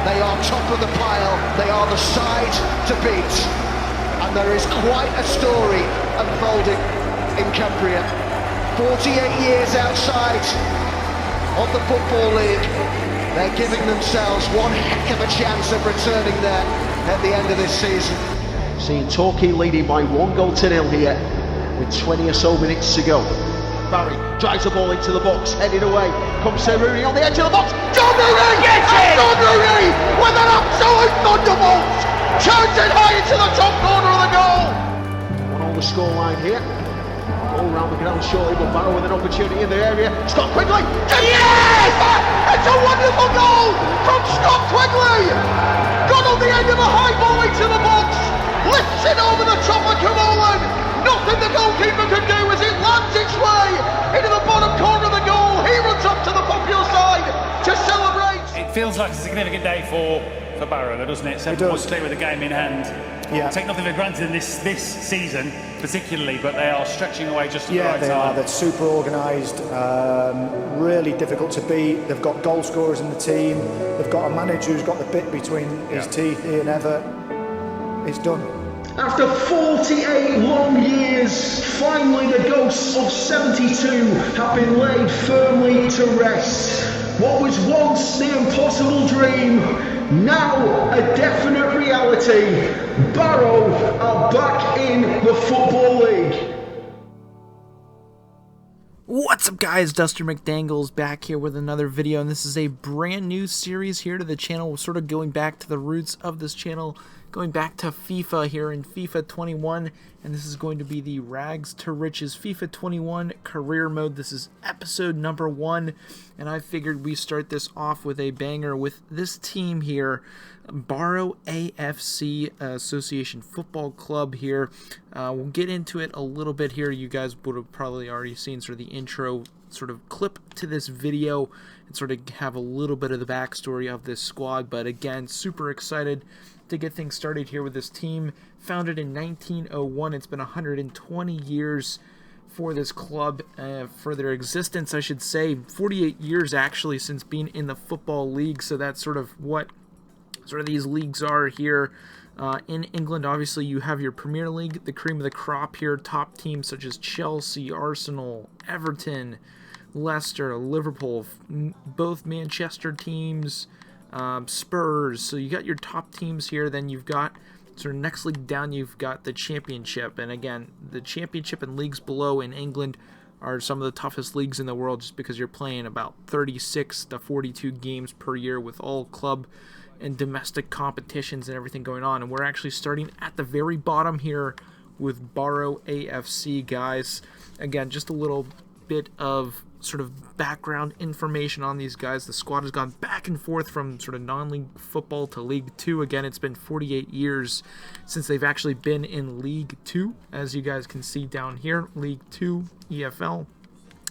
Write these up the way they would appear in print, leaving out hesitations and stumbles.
They are top of the pile. They are the side to beat. And there is quite a story unfolding in Cumbria. 48 years outside of the Football League. They're giving themselves one heck of a chance of returning there at the end of this season. Seeing Torquay leading by 1-0 here with 20 or so minutes to go. Barry drives the ball into the box, heading away. Comes to Rooney on the edge of the box. John Rooney! Yes, John Rooney with an absolute thunderbolt! Turns it high into the top corner of the goal! 1-1 the scoreline here. All round the ground shortly, but Barrow with an opportunity in the area. Scott Quigley! Yes! It's a wonderful goal from Scott Quigley! Got on the end of a high ball into the box, lifts it over the top of Camolan. Nothing the goalkeeper can do as it lands its way into the bottom corner of the goal. He runs up to the popular side to celebrate. It feels like a significant day for Barrow, doesn't it? 7 points clear with the game in hand. Yeah. Take nothing for granted in this season, particularly, but they are stretching away just at the right they time. are. They're super organised, really difficult to beat. They've got goal scorers in the team. They've got a manager who's got the bit between his teeth, Ian Evatt. It's done. After 48 long years, finally the ghosts of 72 have been laid firmly to rest. What was once the impossible dream, now a definite reality. Barrow are back in the Football League. What's up guys, Duster McDangles back here with another video, and this is a brand new series here to the channel. We're sort of going back to the roots of this channel, going back to FIFA here in FIFA 21, and this is going to be the Rags to Riches FIFA 21 Career Mode. This is episode number 1, and I figured we start this off with a banger with this team here, Barrow AFC Association Football Club here. We'll get into it a little bit here. You guys would have probably already seen sort of the intro sort of clip to this video and sort of have a little bit of the backstory of this squad, but again, super excited to get things started here with this team. Founded in 1901, it's been 120 years for this club, for their existence, I should say. 48 years actually since being in the Football League, so that's sort of what sort of these leagues are here. In England, obviously, you have your Premier League, the cream of the crop here, top teams such as Chelsea, Arsenal, Everton, Leicester, Liverpool, both Manchester teams, Spurs. So you got your top teams here. Then you've got sort of next league down, you've got the Championship. And again, the Championship and leagues below in England are some of the toughest leagues in the world, just because you're playing about 36 to 42 games per year with all club and domestic competitions and everything going on. And we're actually starting at the very bottom here with Barrow AFC, guys. Again, just a little bit of sort of background information on these guys. The squad has gone back and forth from sort of non-league football to League 2. Again, it's been 48 years since they've actually been in League 2, as you guys can see down here. League 2, EFL,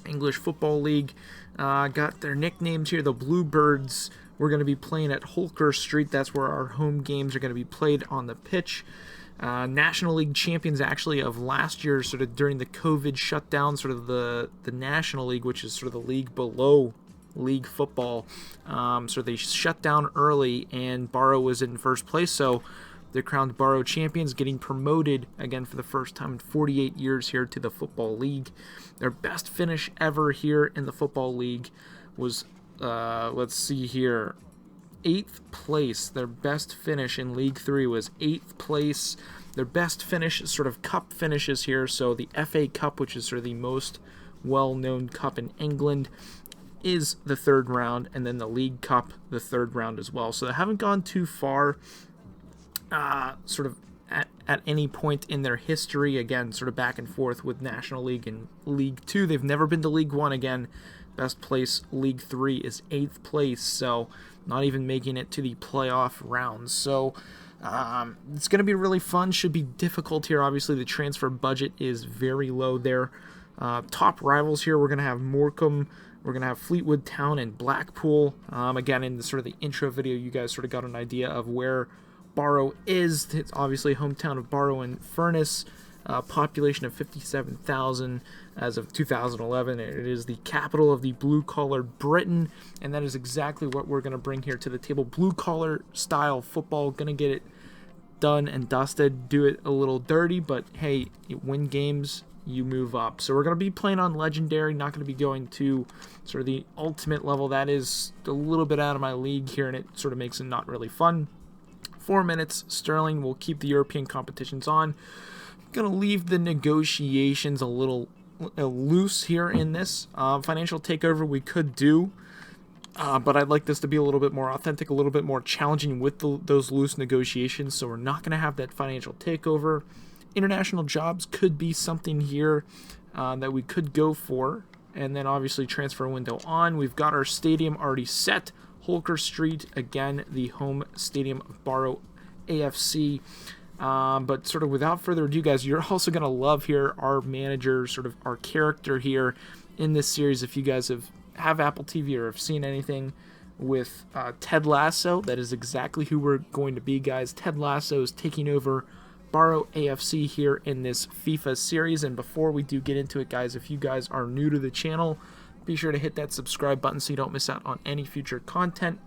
English Football League. Got their nicknames here, the Bluebirds. We're going to be playing at Holker Street. That's where our home games are going to be played on the pitch. National League champions actually of last year, sort of during the COVID shutdown, sort of the National League, which is sort of the league below league football. So they shut down early, and Barrow was in first place. So they're crowned Barrow champions, getting promoted again for the first time in 48 years here to the Football League. Their best finish ever here in the Football League was, let's see here, 8th place. Their best finish in League 3 was 8th place. Their best finish, sort of cup finishes here, so the FA Cup, which is sort of the most well-known cup in England, is the 3rd round, and then the League Cup, the 3rd round as well. So they haven't gone too far sort of at any point in their history. Again, sort of back and forth with National League and League 2. They've never been to League 1 again. Best place, League 3, is 8th place, so not even making it to the playoff rounds. So it's going to be really fun. Should be difficult here. Obviously, the transfer budget is very low there. Top rivals here, we're going to have Morecambe, we're going to have Fleetwood Town and Blackpool. Again, in the sort of the intro video, you guys sort of got an idea of where Barrow is. It's obviously hometown of Barrow and Furness. population of 57,000 as of 2011. It is the capital of the blue-collar Britain, and that is exactly what we're going to bring here to the table. Blue-collar style football, going to get it done and dusted, do it a little dirty, but hey, you win games, you move up. So we're going to be playing on legendary, not going to be going to sort of the ultimate level. That is a little bit out of my league here, and it sort of makes it not really fun. 4 minutes, Sterling will keep the European competitions on. Going to leave the negotiations a little loose here in this. Financial takeover we could do, but I'd like this to be a little bit more authentic, a little bit more challenging with those loose negotiations, so we're not going to have that financial takeover. International jobs could be something here that we could go for, and then obviously transfer window on. We've got our stadium already set. Holker Street, again, the home stadium of Barrow AFC. But sort of without further ado, guys, you're also going to love here our manager, sort of our character here in this series. If you guys have Apple TV or have seen anything with Ted Lasso, that is exactly who we're going to be, guys. Ted Lasso is taking over Barrow AFC here in this FIFA series. And before we do get into it, guys, if you guys are new to the channel, be sure to hit that subscribe button so you don't miss out on any future content.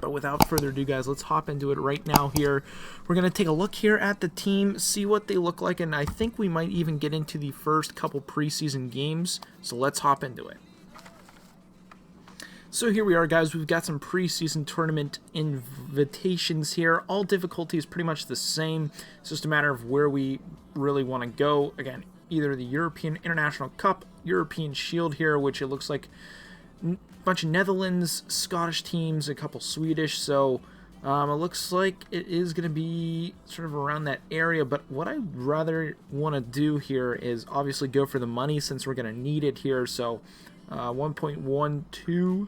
But without further ado, guys, let's hop into it right now here. We're going to take a look here at the team, see what they look like, and I think we might even get into the first couple preseason games. So let's hop into it. So here we are, guys. We've got some preseason tournament invitations here. All difficulty is pretty much the same. It's just a matter of where we really want to go. Again, either the European International Cup, European Shield here, which it looks like a bunch of Netherlands, Scottish teams, a couple Swedish. So it looks like it is going to be sort of around that area. But what I'd rather want to do here is obviously go for the money, since we're going to need it here. So 1.12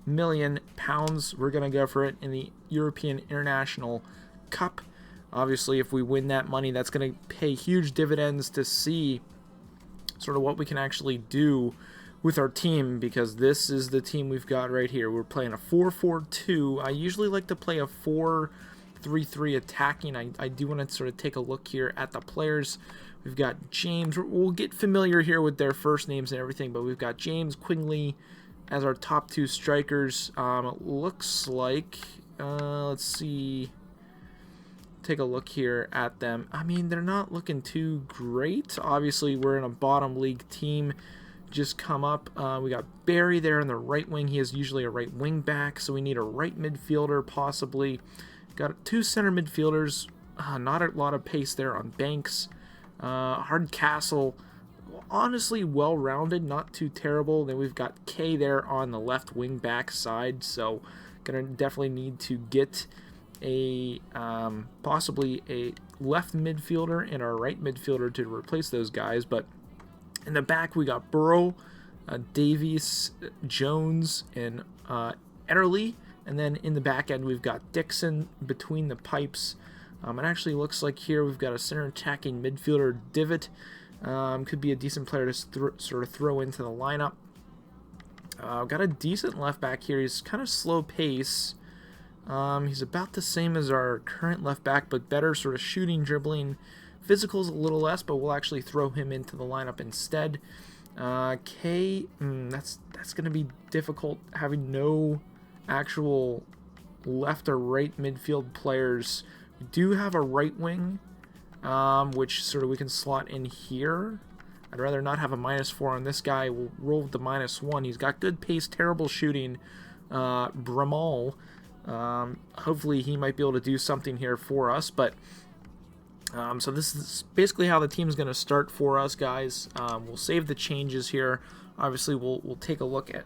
million pounds, we're going to go for it in the European International Cup. Obviously, if we win that money, that's going to pay huge dividends to see sort of what we can actually do with our team, because this is the team we've got right here. We're playing a 4-4-2. I usually like to play a 4-3-3 attacking. I do want to sort of take a look here at the players. We've got James. We'll get familiar here with their first names and everything, but we've got James Quigley as our top two strikers. It looks like, let's see, take a look here at them. I mean, they're not looking too great. Obviously, we're in a bottom league team, just come up. We got Barry there in the right wing. He is usually a right wing back, so we need a right midfielder possibly. Got two center midfielders. Not a lot of pace there on Banks. Hardcastle, honestly well-rounded, not too terrible. Then we've got K there on the left wing back side, so gonna definitely need to get a possibly a left midfielder and our right midfielder to replace those guys. But in the back we got Barrow, Davies, Jones, and Ederle. And then in the back end we've got Dixon between the pipes. It actually looks like here we've got a center attacking midfielder, Divot. Could be a decent player to sort of throw into the lineup. Got a decent left back here. He's kind of slow pace. He's about the same as our current left back, but better sort of shooting, dribbling. Physical's a little less, but we'll actually throw him into the lineup instead. K, that's going to be difficult, having no actual left or right midfield players. We do have a right wing, which sort of we can slot in here. I'd rather not have a -4 on this guy. We'll roll with the -1. He's got good pace, terrible shooting. Bramal. Hopefully he might be able to do something here for us. But so this is basically how the team's going to start for us, guys. We'll save the changes here. Obviously, we'll take a look at,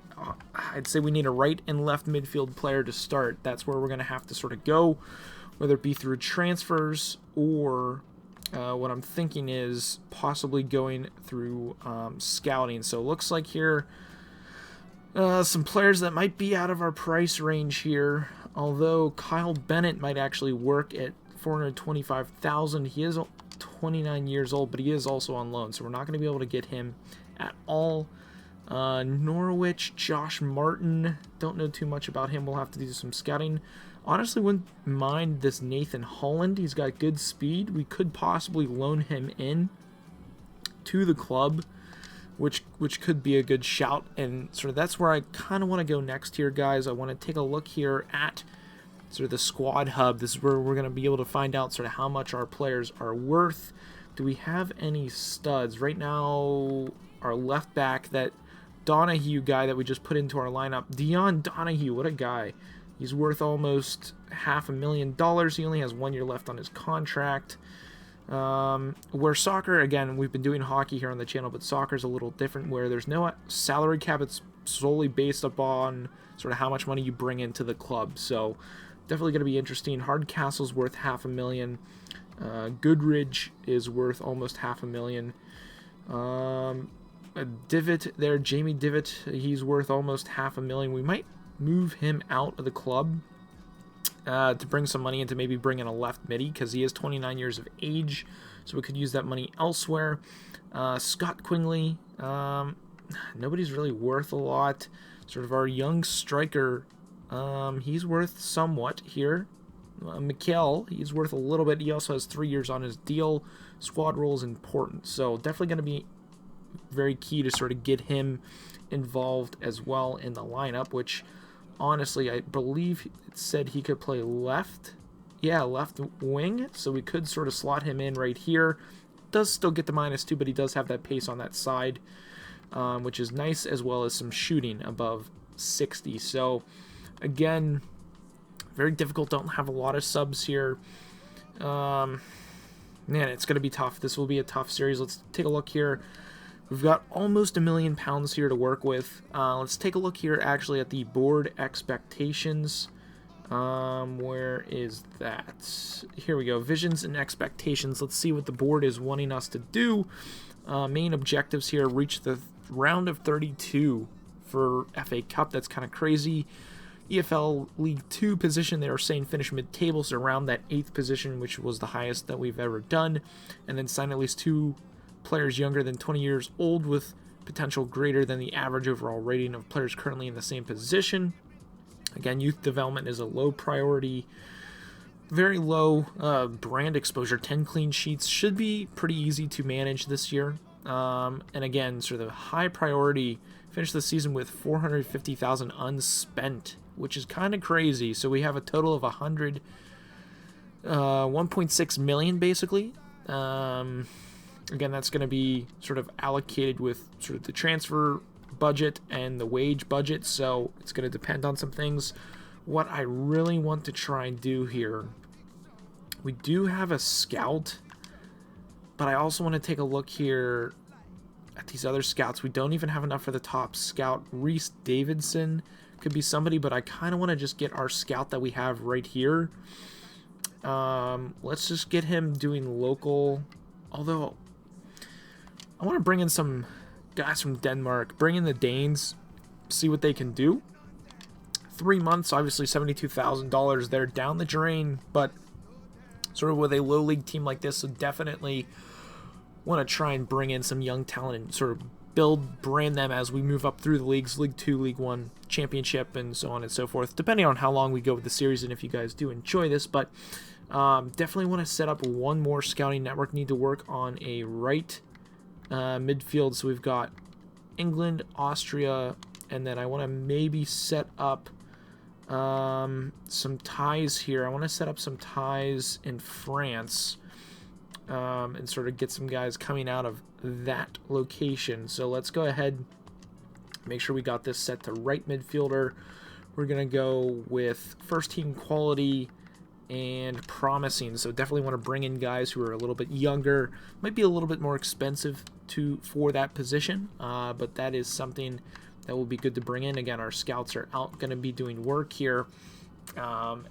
I'd say we need a right and left midfield player to start. That's where we're going to have to sort of go, whether it be through transfers or what I'm thinking is possibly going through scouting. So it looks like here some players that might be out of our price range here, although Kyle Bennett might actually work at 425,000. He is 29 years old, but he is also on loan, so we're not going to be able to get him at all. Norwich, Josh Martin, don't know too much about him. We'll have to do some scouting. Honestly, wouldn't mind this Nathan Holland. He's got good speed. We could possibly loan him in to the club, which could be a good shout. And sort of that's where I kind of want to go next here, guys. I want to take a look here at sort of the squad hub. This is where we're going to be able to find out sort of how much our players are worth. Do we have any studs? Right now, our left back, that Donahue guy that we just put into our lineup, Dion Donahue, what a guy. He's worth almost $500,000. He only has 1 year left on his contract. Where soccer, again, we've been doing hockey here on the channel, but soccer's a little different where there's no salary cap. It's solely based upon sort of how much money you bring into the club. So definitely going to be interesting. Hardcastle's worth $500,000. Goodridge is worth almost $500,000. A Divot there, Jamie Divot, he's worth almost $500,000. We might move him out of the club to bring some money in, to maybe bring in a left midi, because he is 29 years of age, so we could use that money elsewhere. Scott Quingley, nobody's really worth a lot. Sort of our young striker, he's worth somewhat here. Mikel, he's worth a little bit. He also has 3 years on his deal. Squad role is important, so definitely going to be very key to sort of get him involved as well in the lineup, which honestly I believe it said he could play left wing, so we could sort of slot him in right here. Does still get the -2, but he does have that pace on that side, which is nice, as well as some shooting above 60. So again, very difficult. Don't have a lot of subs here. Man, it's going to be tough. This will be a tough series. Let's take a look here. We've got almost £1 million here to work with. Let's take a look here actually at the board expectations. Where is that? Here we go. Visions and expectations. Let's see what the board is wanting us to do. Main objectives here: reach the round of 32 for FA Cup. That's kind of crazy. EFL League 2 position, they were saying finish mid-table, so around that 8th position, which was the highest that we've ever done. And then sign at least 2 players younger than 20 years old with potential greater than the average overall rating of players currently in the same position. Again, youth development is a low priority. Very low brand exposure. 10 clean sheets should be pretty easy to manage this year. And again, sort of high priority, finish the season with 450,000 unspent, which is kind of crazy. So we have a total of 1.6 million basically. Again, that's going to be sort of allocated with sort of the transfer budget and the wage budget, so it's going to depend on some things. What I really want to try and do here, we do have a scout, but I also want to take a look here at these other scouts. We don't even have enough for the top scout. Reese Davidson could be somebody, but I kind of want to just get our scout that we have right here. Let's just get him doing local, although I want to bring in some guys from Denmark, bring in the Danes, see what they can do. 3 months, obviously $72,000 there down the drain, but sort of with a low league team like this, so definitely want to try and bring in some young talent and sort of brand them as we move up through the leagues, League 2, League 1, Championship, and so on and so forth, depending on how long we go with the series and if you guys do enjoy this. But definitely want to set up one more scouting network. Need to work on a right midfield, so we've got England, Austria, and then I want to maybe set up some ties here. I want to set up some ties in France and sort of get some guys coming out of that location. So let's go ahead, make sure we got this set to right midfielder. We're going to go with first team quality and promising, so definitely want to bring in guys who are a little bit younger, might be a little bit more expensive for that position, but that is something that will be good to bring in. Again, our scouts are out going to be doing work here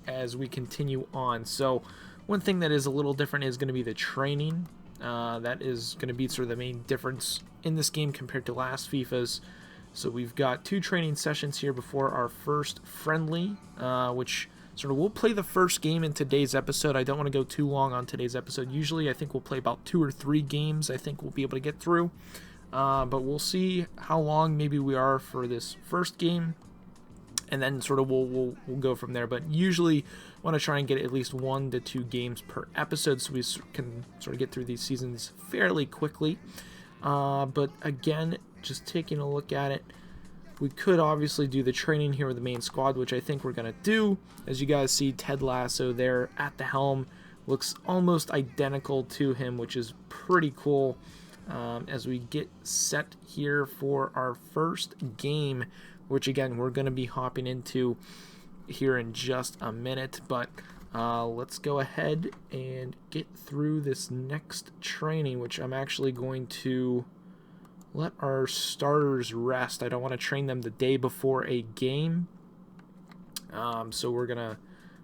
as we continue on. So one thing that is a little different is going to be the training. That is going to be sort of the main difference in this game compared to last FIFA's. So we've got 2 training sessions here before our first friendly, which sort of we'll play the first game in today's episode. I don't want to go too long on today's episode. Usually I think we'll play about 2 or 3 games I think we'll be able to get through. But we'll see how long maybe we are for this first game, and then sort of we'll go from there. But usually want to try and get at least 1 to 2 games per episode, so we can sort of get through these seasons fairly quickly. But again, just taking a look at it, we could obviously do the training here with the main squad, which I think we're going to do. As you guys see, Ted Lasso there at the helm looks almost identical to him, which is pretty cool. As we get set here for our first game, which again, we're going to be hopping into here in just a minute. But let's go ahead and get through this next training, which I'm actually going to let our starters rest. I don't want to train them the day before a game. So we're going to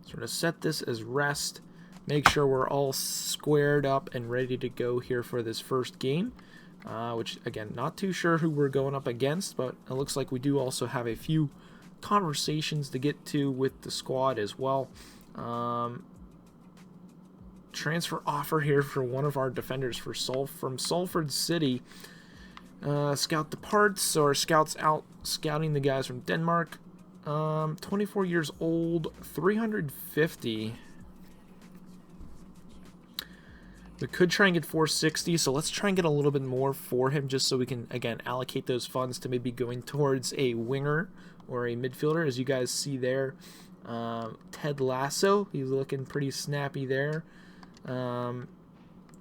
sort of set this as rest. Make sure we're all squared up and ready to go here for this first game. Which, again, not too sure who we're going up against, but it looks like we do also have a few conversations to get to with the squad as well. Transfer offer here for one of our defenders from Salford City. Scout departs, or scouts out scouting the guys from Denmark. 24 years old, 350. We could try and get 460, so let's try and get a little bit more for him just so we can, again, allocate those funds to maybe going towards a winger or a midfielder. As you guys see there, Ted Lasso, he's looking pretty snappy there.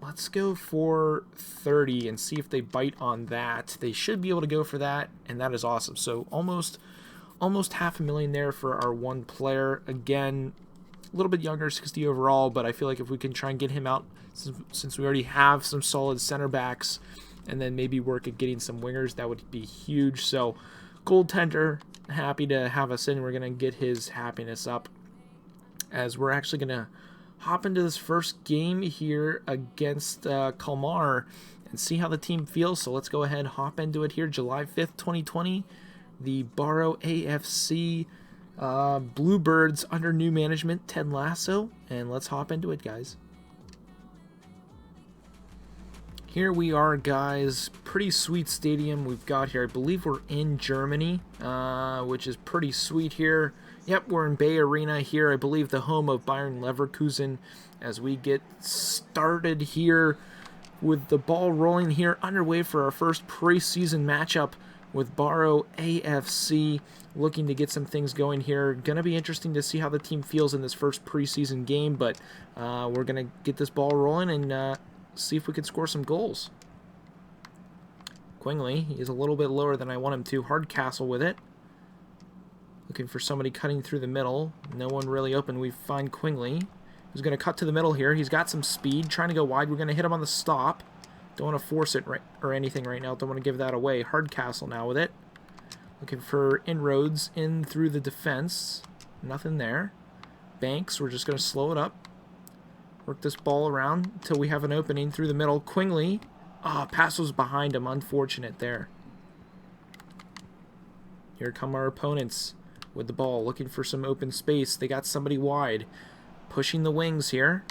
Let's go for 30 and see if they bite on that. They should be able to go for that, and that is awesome. So almost $500,000 there for our one player. Again, a little bit younger, 60 overall, but I feel like if we can try and get him out, since we already have some solid center backs, and then maybe work at getting some wingers, that would be huge. So goaltender, happy to have us in. We're going to get his happiness up as we're actually going to hop into this first game here against Kalmar and see how the team feels. So let's go ahead and hop into it here. July 5th, 2020, the Barrow AFC Bluebirds under new management, Ted Lasso, and let's hop into it, guys. Here we are, guys. Pretty sweet stadium we've got here. I believe we're in Germany, which is pretty sweet here. Yep, we're in Bay Arena here, I believe the home of Bayern Leverkusen, as we get started here with the ball rolling here, underway for our first preseason matchup with Barrow AFC, looking to get some things going here. Going to be interesting to see how the team feels in this first preseason game, but we're going to get this ball rolling and see if we can score some goals. Quingley, he's a little bit lower than I want him to. Hardcastle with it. Looking for somebody cutting through the middle. No one really open. We find Quingley, who's going to cut to the middle here. He's got some speed, trying to go wide. We're going to hit him on the stop. Don't want to force it or anything right now. Don't want to give that away. Hardcastle now with it. Looking for inroads in through the defense. Nothing there. Banks, we're just going to slow it up. Work this ball around until we have an opening through the middle. Quingley. Pass was behind him. Unfortunate there. Here come our opponents with the ball, looking for some open space. They got somebody wide. Pushing the wings here.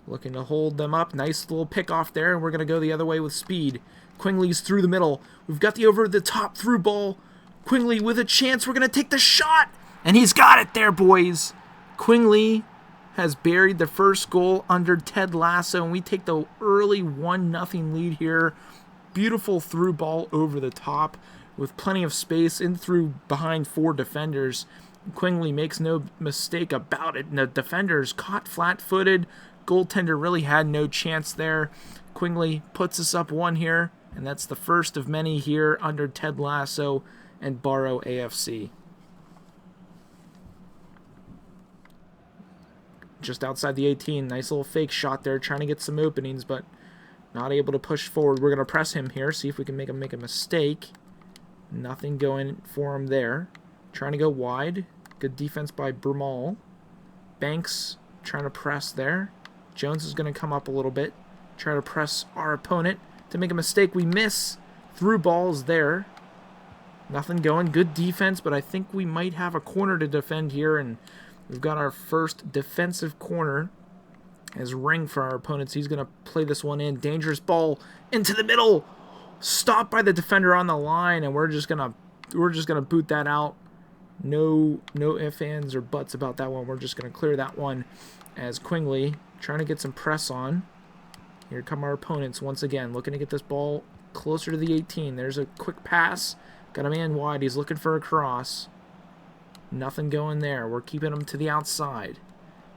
Looking to hold them up. Nice little pick off there. And we're going to go the other way with speed. Quingley's through the middle. We've got the over-the-top through ball. Quingley with a chance. We're going to take the shot. And he's got it there, boys. Quingley has buried the first goal under Ted Lasso, and we take the early 1-0 lead here. Beautiful through ball over the top with plenty of space in through behind 4 defenders. Quingley makes no mistake about it, and the defenders caught flat-footed. Goaltender really had no chance there. Quingley puts us up 1 here, and that's the first of many here under Ted Lasso and Barrow AFC. Just outside the 18, nice little fake shot there, trying to get some openings, but not able to push forward. We're going to press him here, see if we can make him make a mistake. Nothing going for him there. Trying to go wide. Good defense by Brumal. Banks trying to press there. Jones is going to come up a little bit. Try to press our opponent to make a mistake. We miss. Through balls there. Nothing going. Good defense, but I think we might have a corner to defend here, and we've got our first defensive corner as Ring for our opponents. He's going to play this one in. Dangerous ball into the middle. Stopped by the defender on the line, and we're just gonna boot that out. No ifs, ands, or buts about that one. We're just gonna clear that one as Quingley trying to get some press on. Here come our opponents once again, looking to get this ball closer to the 18. There's a quick pass. Got a man wide. He's looking for a cross. Nothing going there. We're keeping him to the outside.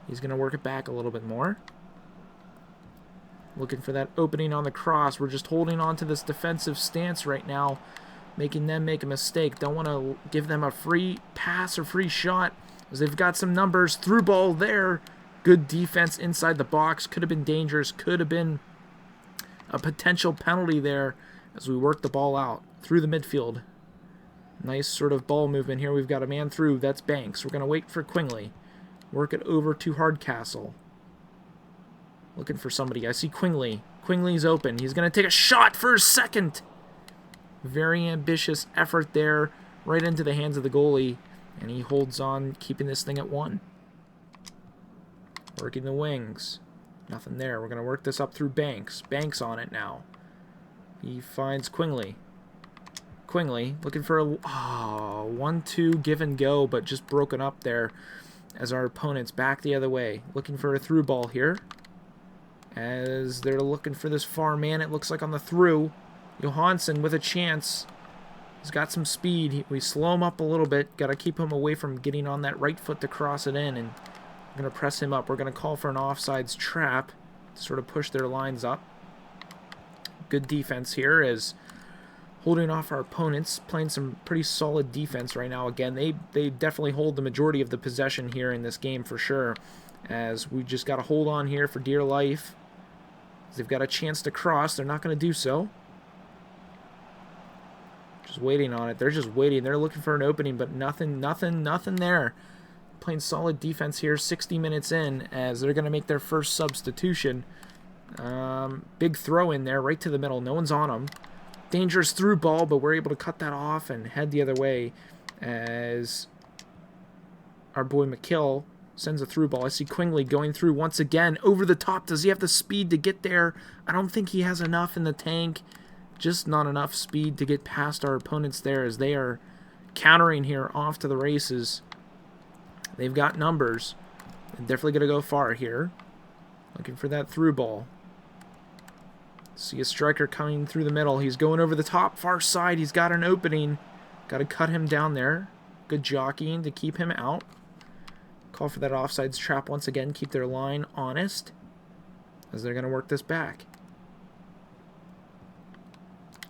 He's going to work it back a little bit more. Looking for that opening on the cross. We're just holding on to this defensive stance right now, making them make a mistake. Don't want to give them a free pass or free shot, as they've got some numbers. Through ball there. Good defense inside the box. Could have been dangerous. Could have been a potential penalty there as we work the ball out through the midfield. Nice sort of ball movement here. We've got a man through. That's Banks. We're going to wait for Quingley. Work it over to Hardcastle. Looking for somebody. I see Quingley. Quingley's open. He's going to take a shot for a second. Very ambitious effort there. Right into the hands of the goalie. And he holds on, keeping this thing at 1. Working the wings. Nothing there. We're going to work this up through Banks. Banks on it now. He finds Quingley. Quingley looking for a 1-2 give and go, but just broken up there as our opponents back the other way. Looking for a through ball here. As they're looking for this far man, it looks like on the through. Johansson with a chance. He's got some speed. We slow him up a little bit. Got to keep him away from getting on that right foot to cross it in. And we're going to press him up. We're going to call for an offsides trap to sort of push their lines up. Good defense here as holding off our opponents, playing some pretty solid defense right now. Again, they definitely hold the majority of the possession here in this game for sure, as we just got to hold on here for dear life. They've got a chance to cross. They're not going to do so. Just waiting on it. They're just waiting. They're looking for an opening, but nothing there. Playing solid defense here, 60 minutes in, as they're going to make their first substitution. Big throw in there, right to the middle. No one's on them. Dangerous through ball, but we're able to cut that off and head the other way as our boy McKill sends a through ball. I see Quingley going through once again. Over the top. Does he have the speed to get there? I don't think he has enough in the tank. Just not enough speed to get past our opponents there as they are countering here off to the races. They've got numbers. They're definitely going to go far here. Looking for that through ball. See a striker coming through the middle. He's going over the top, far side. He's got an opening. Got to cut him down there. Good jockeying to keep him out. Call for that offsides trap once again. Keep their line honest as they're going to work this back.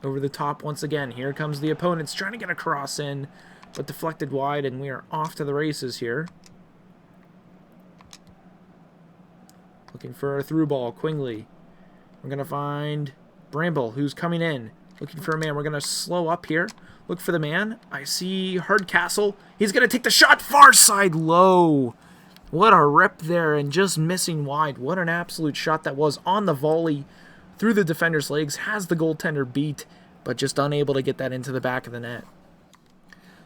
Over the top once again. Here comes the opponents trying to get a cross in, but deflected wide, and we are off to the races here. Looking for a through ball. Quingley. We're going to find Bramble, who's coming in. Looking for a man. We're going to slow up here. Look for the man. I see Hardcastle. He's going to take the shot. Far side low. What a rip there, and just missing wide. What an absolute shot that was on the volley through the defender's legs. Has the goaltender beat, but just unable to get that into the back of the net.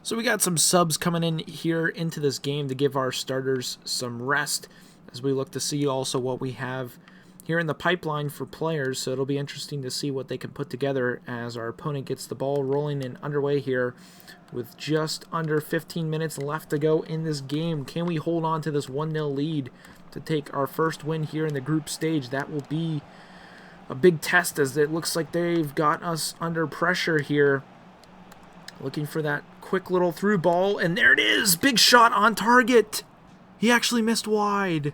So we got some subs coming in here into this game to give our starters some rest as we look to see also what we have here in the pipeline for players. So it'll be interesting to see what they can put together as our opponent gets the ball rolling and underway here with just under 15 minutes left to go in this game. Can we hold on to this 1-0 lead to take our first win here in the group stage? That will be a big test, as it looks like they've got us under pressure here. Looking for that quick little through ball, and there it is! Big shot on target! He actually missed wide.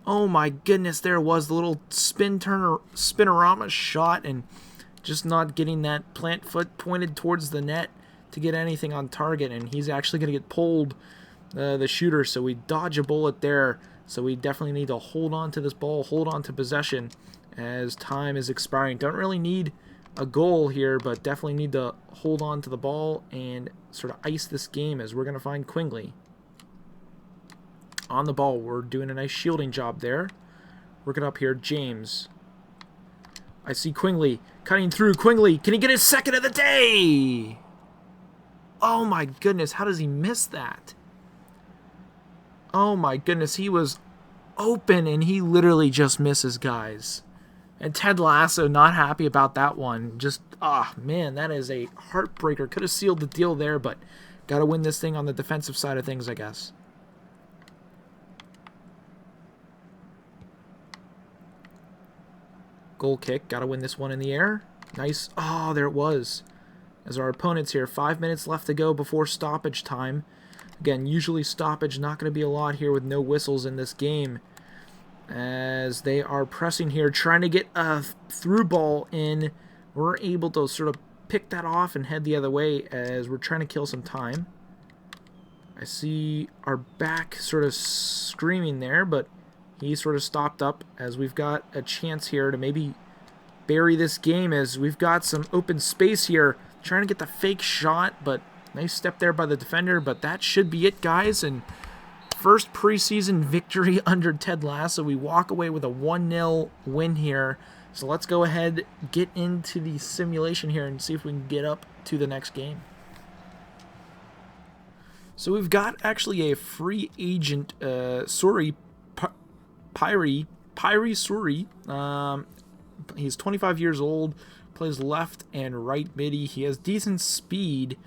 Oh my goodness, there was the little spinorama shot, and just not getting that plant foot pointed towards the net to get anything on target, and he's actually going to get pulled, the shooter, so we dodge a bullet there. So we definitely need to hold on to this ball, hold on to possession as time is expiring. Don't really need a goal here, but definitely need to hold on to the ball and sort of ice this game, as we're going to find Quingley on the ball. We're doing a nice shielding job there. Working up here, James. I see Quingley cutting through. Quingley, can he get his second of the day? Oh my goodness, how does he miss that? Oh my goodness, he was open and he literally just misses, guys. And Ted Lasso not happy about that one. Just, man, that is a heartbreaker. Could have sealed the deal there, but got to win this thing on the defensive side of things, I guess. Goal kick. Got to win this one in the air. Nice. Oh, there it was. As our opponents here, 5 minutes left to go before stoppage time. Again, usually stoppage, not going to be a lot here with no whistles in this game. As they are pressing here, trying to get a through ball in. We're able to sort of pick that off and head the other way as we're trying to kill some time. I see our back sort of screaming there, but he sort of stopped up as we've got a chance here to maybe bury this game as we've got some open space here. Trying to get the fake shot, but nice step there by the defender, but that should be it, guys. And first preseason victory under Ted Lasso. We walk away with a 1-0 win here. So let's go ahead, get into the simulation here and see if we can get up to the next game. So we've got actually a free agent, Pyri Suri. He's 25 years old, plays left and right midi. He has decent speed.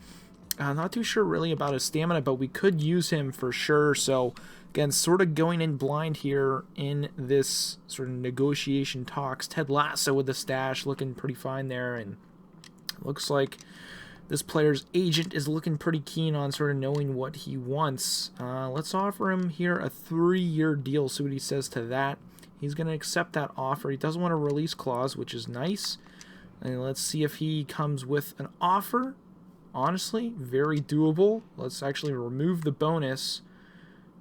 Not too sure really about his stamina, but we could use him for sure. So again, sort of going in blind here in this sort of negotiation talks. Ted Lasso with the stash looking pretty fine there, and looks like this player's agent is looking pretty keen on sort of knowing what he wants. Let's offer him here a 3-year deal, see what he says to that. He's going to accept that offer. He doesn't want a release clause, which is nice. And let's see if he comes with an offer. Honestly, very doable. Let's actually remove the bonus.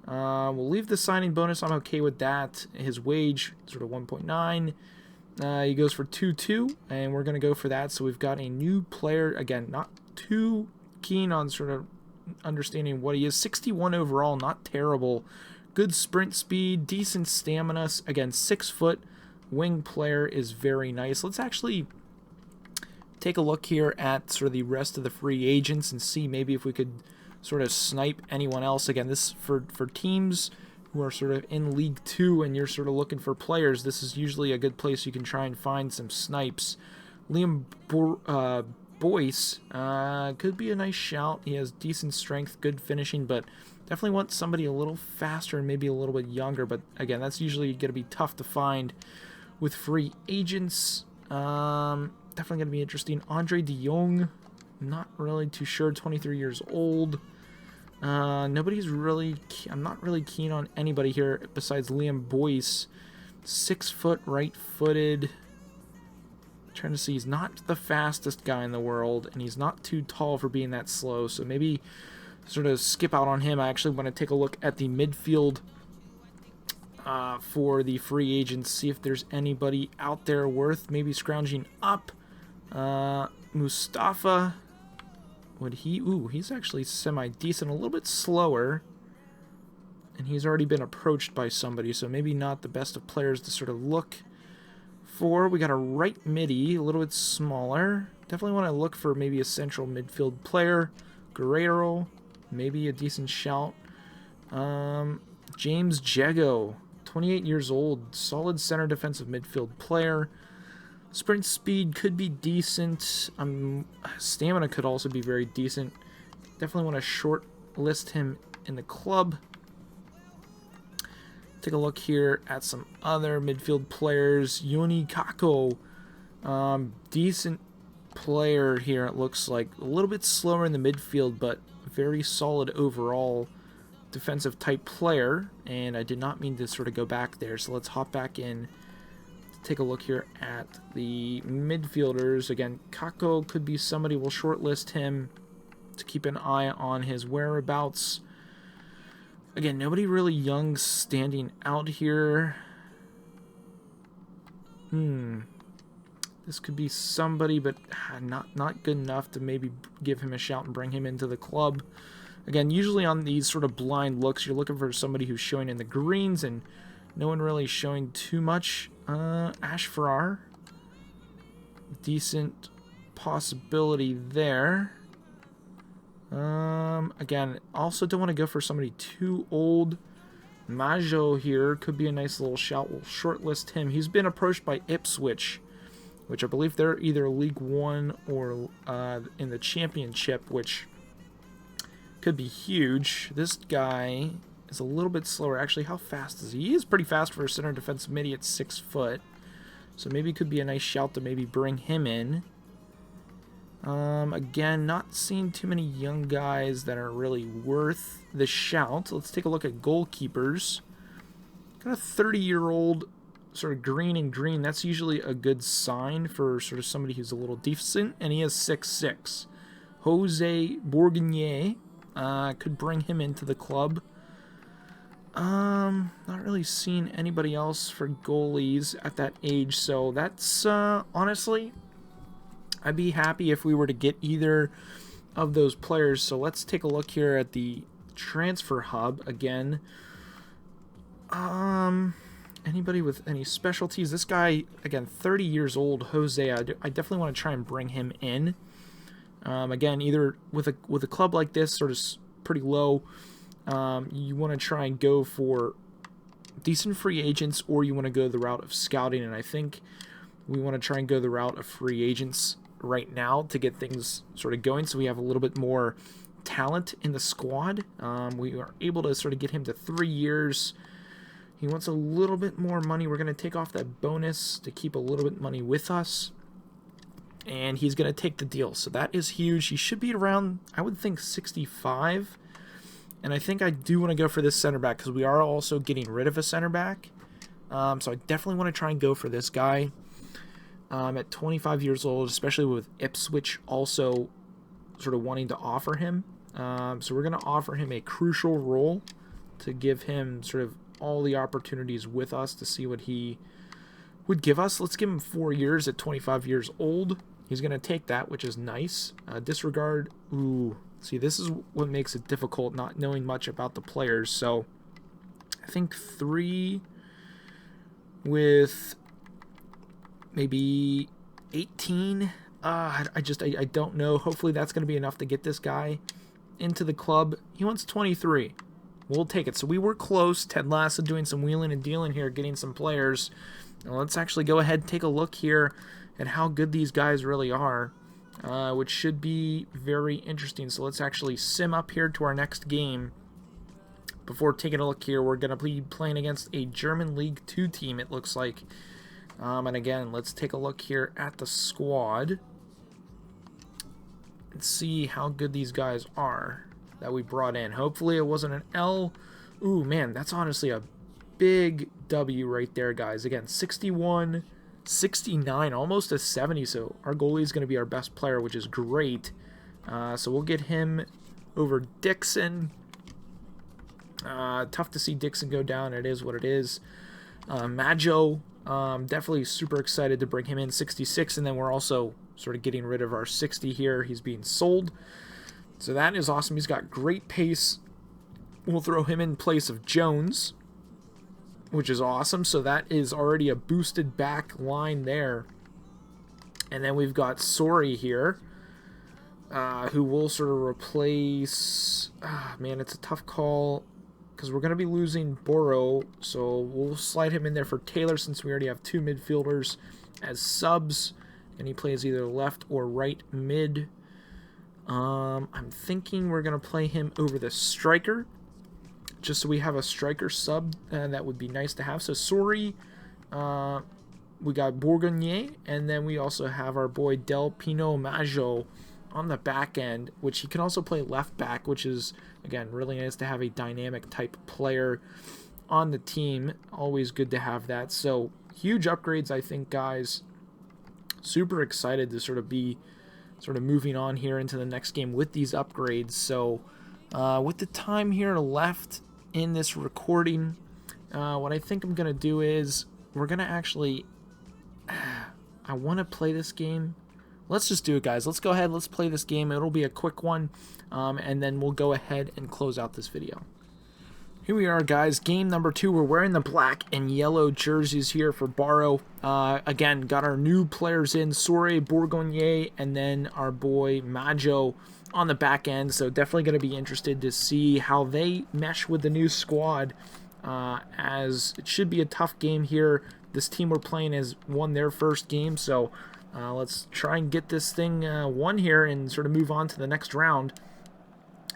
We'll leave the signing bonus. I'm okay with that. His wage, sort of 1.9. He goes for 2.2, and we're going to go for that. So we've got a new player. Again, not too keen on sort of understanding what he is. 61 overall, not terrible. Good sprint speed, decent stamina. Again, 6 foot wing player is very nice. Let's actually take a look here at sort of the rest of the free agents and see maybe if we could sort of snipe anyone else. Again, this for teams who are sort of in League 2 and you're sort of looking for players, this is usually a good place you can try and find some snipes. Liam Boyce could be a nice shout. He has decent strength, good finishing, but definitely want somebody a little faster and maybe a little bit younger. But again, that's usually going to be tough to find with free agents. Definitely going to be interesting. Andre de Jong, not really too sure. 23 years old. Nobody's really... I'm not really keen on anybody here besides Liam Boyce. 6 foot, right-footed. Trying to see. He's not the fastest guy in the world, and he's not too tall for being that slow. So maybe sort of skip out on him. I actually want to take a look at the midfield for the free agents. See if there's anybody out there worth maybe scrounging up. Mustafa, would he? Ooh, he's actually semi-decent, a little bit slower, and he's already been approached by somebody, so maybe not the best of players to sort of look for. We got a right midi, a little bit smaller. Definitely want to look for maybe a central midfield player. Guerrero, maybe a decent shout. James Jego, 28 years old, solid center defensive midfield player. Sprint speed could be decent. Stamina could also be very decent. Definitely want to short list him in the club. Take a look here at some other midfield players. Yoni Kako, decent player here. It looks like a little bit slower in the midfield, but very solid overall defensive type player. And I did not mean to sort of go back there, so let's hop back in. Take a look here at the midfielders. Again, Kako could be somebody. We'll shortlist him to keep an eye on his whereabouts. Again, nobody really young standing out here. This could be somebody, but not good enough to maybe give him a shout and bring him into the club. Again, usually on these sort of blind looks, you're looking for somebody who's showing in the greens, and no one really showing too much. Ash Farrar, decent possibility there. Again, also don't want to go for somebody too old. Majo here could be a nice little shout. We'll shortlist him. He's been approached by Ipswich, which I believe they're either League 1 or in the Championship, which could be huge. This guy is a little bit slower. Actually, how fast is he? He is pretty fast for a center defensive midi at 6 foot. So maybe it could be a nice shout to maybe bring him in. Again, not seeing too many young guys that are really worth the shout. Let's take a look at goalkeepers. Got a 30-year-old sort of green and green. That's usually a good sign for sort of somebody who's a little decent, and he has 6'6". Jose Bourguignon, could bring him into the club. Not really seeing anybody else for goalies at that age, so that's honestly, I'd be happy if we were to get either of those players. So let's take a look here at the transfer hub again. Anybody with any specialties? This guy, again, 30 years old, Jose. I definitely want to try and bring him in. Again, either with a club like this, sort of pretty low, you want to try and go for decent free agents, or you want to go the route of scouting. And I think we want to try and go the route of free agents right now to get things sort of going, so we have a little bit more talent in the squad. We are able to sort of get him to 3 years. He wants a little bit more money. We're going to take off that bonus to keep a little bit money with us. And he's going to take the deal. So that is huge. He should be around, I would think, 65. And I think I do want to go for this center back because we are also getting rid of a center back. So I definitely want to try and go for this guy. At 25 years old, especially with Ipswich also sort of wanting to offer him. So we're going to offer him a crucial role to give him sort of all the opportunities with us to see what he would give us. Let's give him 4 years at 25 years old. He's going to take that, which is nice. Disregard. Ooh. See, this is what makes it difficult, not knowing much about the players. So I think 3 with maybe 18. I don't know. Hopefully that's going to be enough to get this guy into the club. He wants 23. We'll take it. So we were close. Ted Lasso doing some wheeling and dealing here, getting some players. Now let's actually go ahead and take a look here at how good these guys really are, which should be very interesting. So let's actually sim up here to our next game. Before taking a look here, we're going to be playing against a German League 2 team, it looks like. And again, let's take a look here at the squad and see how good these guys are that we brought in. Hopefully it wasn't an L. Ooh, man, that's honestly a big W right there, guys. Again, 61, 69, almost a 70. So our goalie is going to be our best player, which is great. So we'll get him over Dixon. Tough to see Dixon go down. It is what it is. Maggio, definitely super excited to bring him in, 66. And then we're also sort of getting rid of our 60 here. He's being sold. So that is awesome. He's got great pace. We'll throw him in place of Jones, which is awesome. So that is already a boosted back line there. And then we've got Sori here, who will sort of replace... man, it's a tough call because we're going to be losing Barrow. So we'll slide him in there for Taylor since we already have 2 midfielders as subs. And he plays either left or right mid. I'm thinking we're going to play him over the striker, just so we have a striker sub, and that would be nice to have. So Sori, we got Bourguignon, and then we also have our boy Del Pino Maggio on the back end, which he can also play left back, which is, again, really nice to have a dynamic type player on the team. Always good to have that. So huge upgrades, I think, guys. Super excited to sort of be moving on here into the next game with these upgrades. So with the time here left in this recording, what I think I'm going to do is we're going to actually... I want to play this game. Let's just do it, guys. Let's go ahead. Let's play this game. It'll be a quick one, and then we'll go ahead and close out this video. Here we are, guys. Game number 2. We're wearing the black and yellow jerseys here for Barrow. Again, got our new players in, Sori, Bourguignon, and then our boy Maggio on the back end. So definitely going to be interested to see how they mesh with the new squad, as it should be a tough game here. This team we're playing has won their first game, so let's try and get this thing won here and sort of move on to the next round.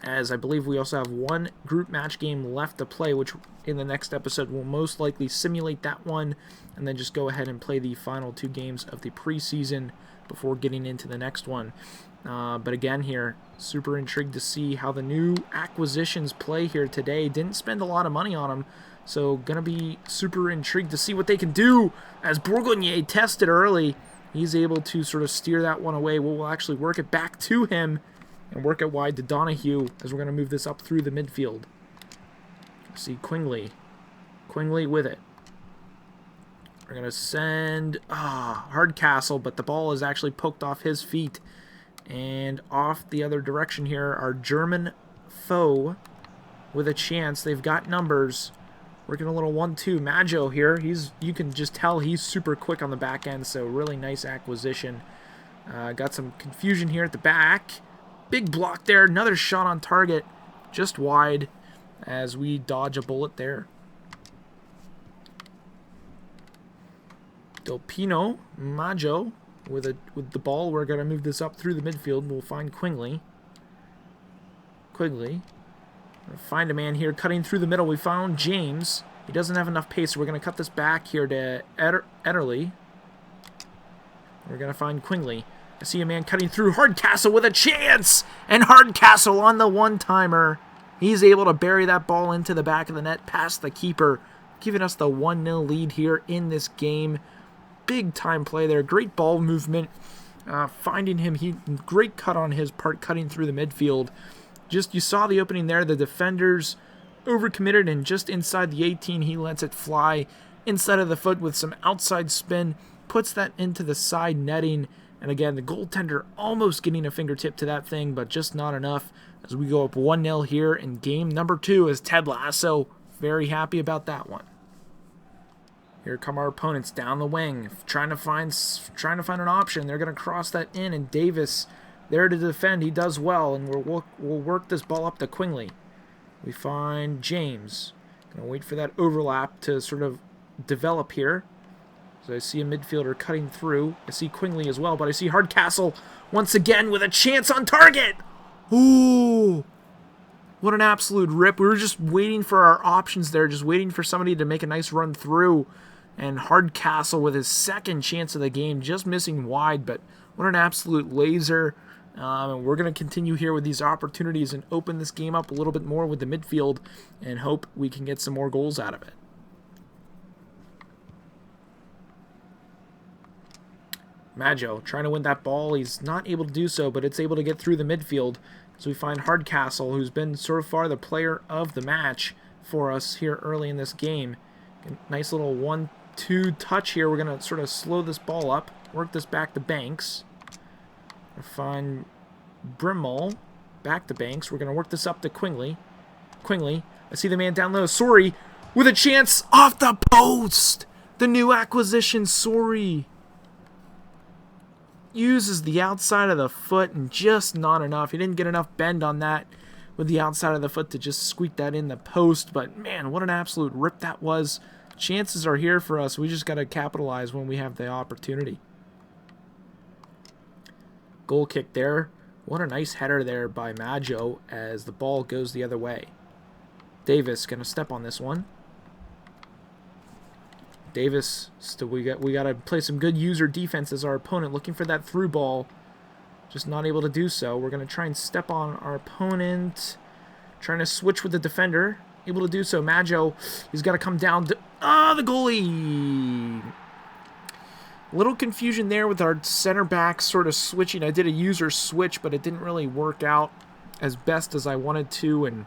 as I believe we also have one group match game left to play, which in the next episode will most likely simulate that one, and then just go ahead and play the final 2 games of the preseason before getting into the next one. But again here, super intrigued to see how the new acquisitions play here today. Didn't spend a lot of money on them, so gonna be super intrigued to see what they can do. As Bourgogne tested early, he's able to sort of steer that one away. We'll actually work it back to him and work it wide to Donahue as we're going to move this up through the midfield. See Quingley. Quingley with it. We're going to send Hardcastle, but the ball is actually poked off his feet. And off the other direction here, our German foe with a chance. They've got numbers. Working a little 1-2. Maggio here. You can just tell he's super quick on the back end, so really nice acquisition. Got some confusion here at the back. Big block there. Another shot on target. Just wide as we dodge a bullet there. Delpino, Maggio with the ball. We're going to move this up through the midfield. We'll find Quingley. Find a man here cutting through the middle. We found James. He doesn't have enough pace, so we're going to cut this back here to Ederle. We're going to find Quingley. I see a man cutting through. Hardcastle with a chance! And Hardcastle on the one-timer. He's able to bury that ball into the back of the net past the keeper, giving us the 1-0 lead here in this game. Big time play there. Great ball movement. Finding him. Great cut on his part, cutting through the midfield. You saw the opening there. The defenders overcommitted, and just inside the 18, he lets it fly inside of the foot with some outside spin. Puts that into the side netting. And again, the goaltender almost getting a fingertip to that thing, but just not enough as we go up 1-0 here in game number 2 as Ted Lasso. Very happy about that one. Here come our opponents down the wing, trying to find an option. They're going to cross that in, and Davis there to defend. He does well, and we'll work this ball up to Quingley. We find James. Going to wait for that overlap to sort of develop here. So I see a midfielder cutting through. I see Quingley as well, but I see Hardcastle once again with a chance on target. Ooh! What an absolute rip. We were just waiting for our options there, just waiting for somebody to make a nice run through. And Hardcastle with his second chance of the game, just missing wide, but what an absolute laser. And we're going to continue here with these opportunities and open this game up a little bit more with the midfield and hope we can get some more goals out of it. Maggio trying to win that ball. He's not able to do so, but it's able to get through the midfield. So we find Hardcastle, who's been so far the player of the match for us here early in this game. Nice little 1-2 touch here. We're going to sort of slow this ball up, work this back to Banks. We find Brimmel, back to Banks. We're going to work this up to Quingley. I see the man down low. Sorry, with a chance off the post. The new acquisition, Sorry. Uses the outside of the foot and just not enough. He didn't get enough bend on that with the outside of the foot to just squeak that in the post. But man, what an absolute rip that was. Chances are here for us. We just got to capitalize when we have the opportunity. Goal kick there. What a nice header there by Maggio as the ball goes the other way. Davis going to step on this one. Davis, still we got to play some good user defense as our opponent, looking for that through ball. Just not able to do so. We're going to try and step on our opponent. Trying to switch with the defender. Able to do so. Maggio, he's got to come down to... the goalie! Little confusion there with our center back sort of switching. I did a user switch, but it didn't really work out as best as I wanted to, and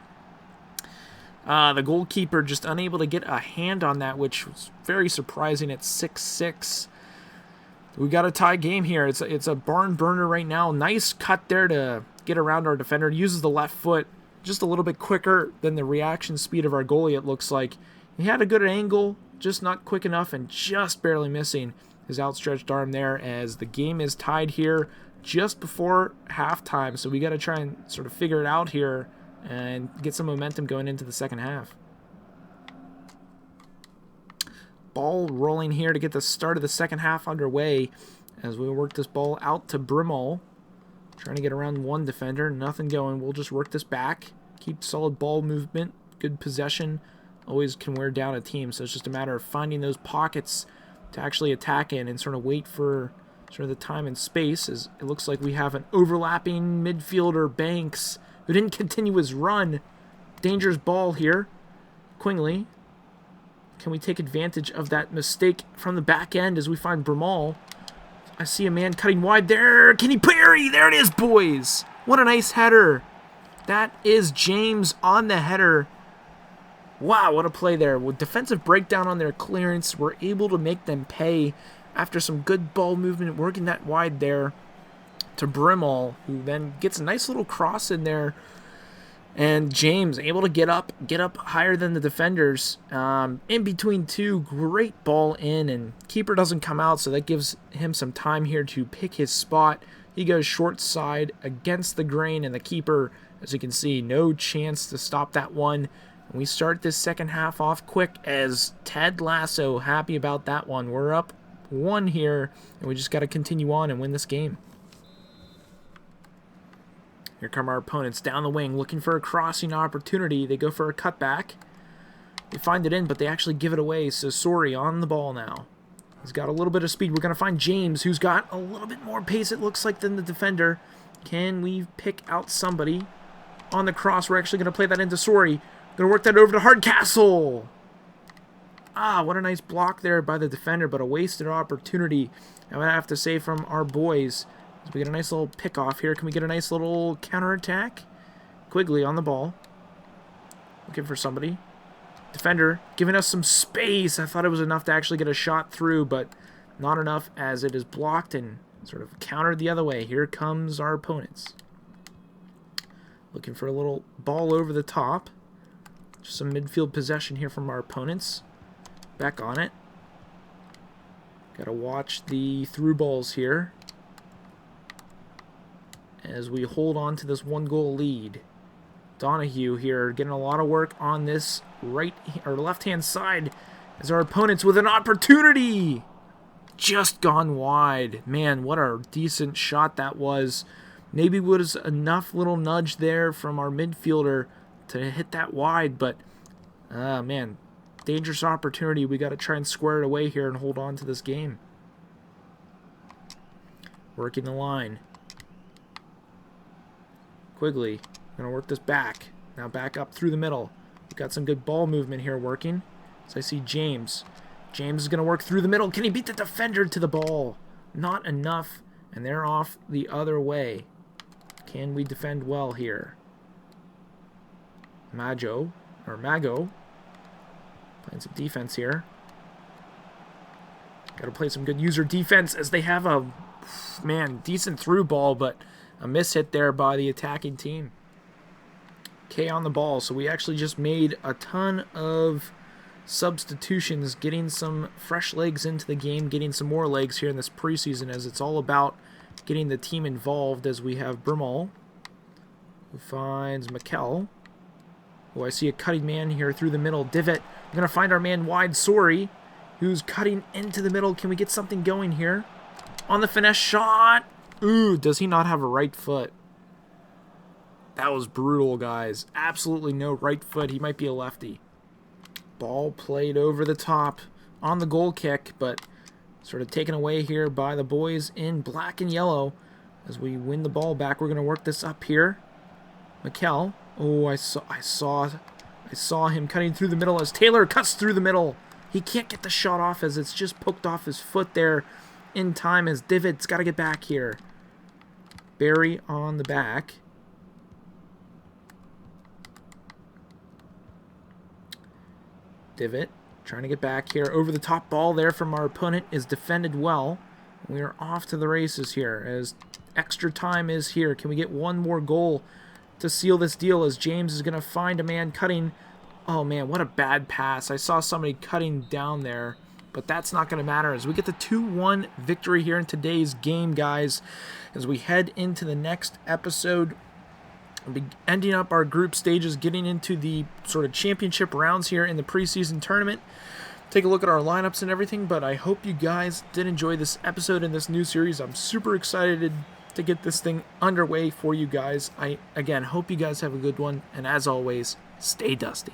the goalkeeper just unable to get a hand on that, which was very surprising at 6-6. We got a tie game here. It's a barn burner right now. Nice cut there to get around our defender. Uses the left foot just a little bit quicker than the reaction speed of our goalie, it looks like. He had a good angle, just not quick enough and just barely missing his outstretched arm there as the game is tied here just before halftime. So we got to try and sort of figure it out here and get some momentum going into the second half. Ball rolling here to get the start of the second half underway as we work this ball out to Brimmel. Trying to get around one defender. Nothing going. We'll just work this back. Keep solid ball movement. Good possession. Always can wear down a team. So it's just a matter of finding those pockets to actually attack in and sort of wait for sort of the time and space. As it looks like we have an overlapping midfielder, Banks, who didn't continue his run. Dangerous ball here. Quingley. Can we take advantage of that mistake from the back end as we find Bramall? I see a man cutting wide there. Can he parry? There it is, boys. What a nice header. That is James on the header. Wow, what a play there. With defensive breakdown on their clearance, we're able to make them pay after some good ball movement, working that wide there to Bramall, who then gets a nice little cross in there. And James able to get up higher than the defenders. In between two, great ball in, and keeper doesn't come out, so that gives him some time here to pick his spot. He goes short side against the grain, and the keeper, as you can see, no chance to stop that one. And we start this second half off quick as Ted Lasso happy about that one. We're up 1 here, and we just got to continue on and win this game. Here come our opponents down the wing, looking for a crossing opportunity. They go for a cutback. They find it in, but they actually give it away. So Sori on the ball now. He's got a little bit of speed. We're going to find James, who's got a little bit more pace, it looks like, than the defender. Can we pick out somebody on the cross? We're actually going to play that into Sori. Going to work that over to Hardcastle. Ah, what a nice block there by the defender, but a wasted opportunity, I would have to say, from our boys. So we get a nice little pick off here. Can we get a nice little counterattack? Quigley on the ball. Looking for somebody. Defender giving us some space. I thought it was enough to actually get a shot through, but not enough as it is blocked and sort of countered the other way. Here comes our opponents. Looking for a little ball over the top. Just some midfield possession here from our opponents. Back on it. Got to watch the through balls here as we hold on to this 1-goal lead. Donahue here getting a lot of work on this right or left-hand side as our opponents with an opportunity. Just gone wide. Man, what a decent shot that was. Maybe was enough little nudge there from our midfielder to hit that wide, but man, dangerous opportunity. We got to try and square it away here and hold on to this game. Working the line. Quigley, going to work this back. Now back up through the middle. We've got some good ball movement here working. So I see James. James is going to work through the middle. Can he beat the defender to the ball? Not enough, and they're off the other way. Can we defend well here? Mago, playing some defense here. Got to play some good user defense as they have a, decent through ball, but a miss hit there by the attacking team. K on the ball, so we actually just made a ton of substitutions, getting some fresh legs into the game, getting some more legs here in this preseason, as it's all about getting the team involved. As we have Bramall, who finds Mikel. Oh, I see a cutting man here through the middle. Divot. We're going to find our man wide, Sori, who's cutting into the middle. Can we get something going here? On the finesse shot. Ooh, does he not have a right foot? That was brutal, guys. Absolutely no right foot. He might be a lefty. Ball played over the top on the goal kick, but sort of taken away here by the boys in black and yellow. As we win the ball back, we're going to work this up here. Mikel. Oh, I saw him cutting through the middle as Taylor cuts through the middle. He can't get the shot off as it's just poked off his foot there in time as Divot's got to get back here. Barry on the back. Divot trying to get back here. Over the top ball there from our opponent is defended well. We are off to the races here as extra time is here. Can we get one more goal to seal this deal as James is going to find a man cutting? Oh man, what a bad pass. I saw somebody cutting down there, but that's not going to matter as we get the 2-1 victory here in today's game, guys. As we head into the next episode, we'll be ending up our group stages, getting into the sort of championship rounds here in the preseason tournament. Take a look at our lineups and everything, but I hope you guys did enjoy this episode in this new series. I'm super excited to get this thing underway for you guys. I, again, hope you guys have a good one. And as always, stay dusty.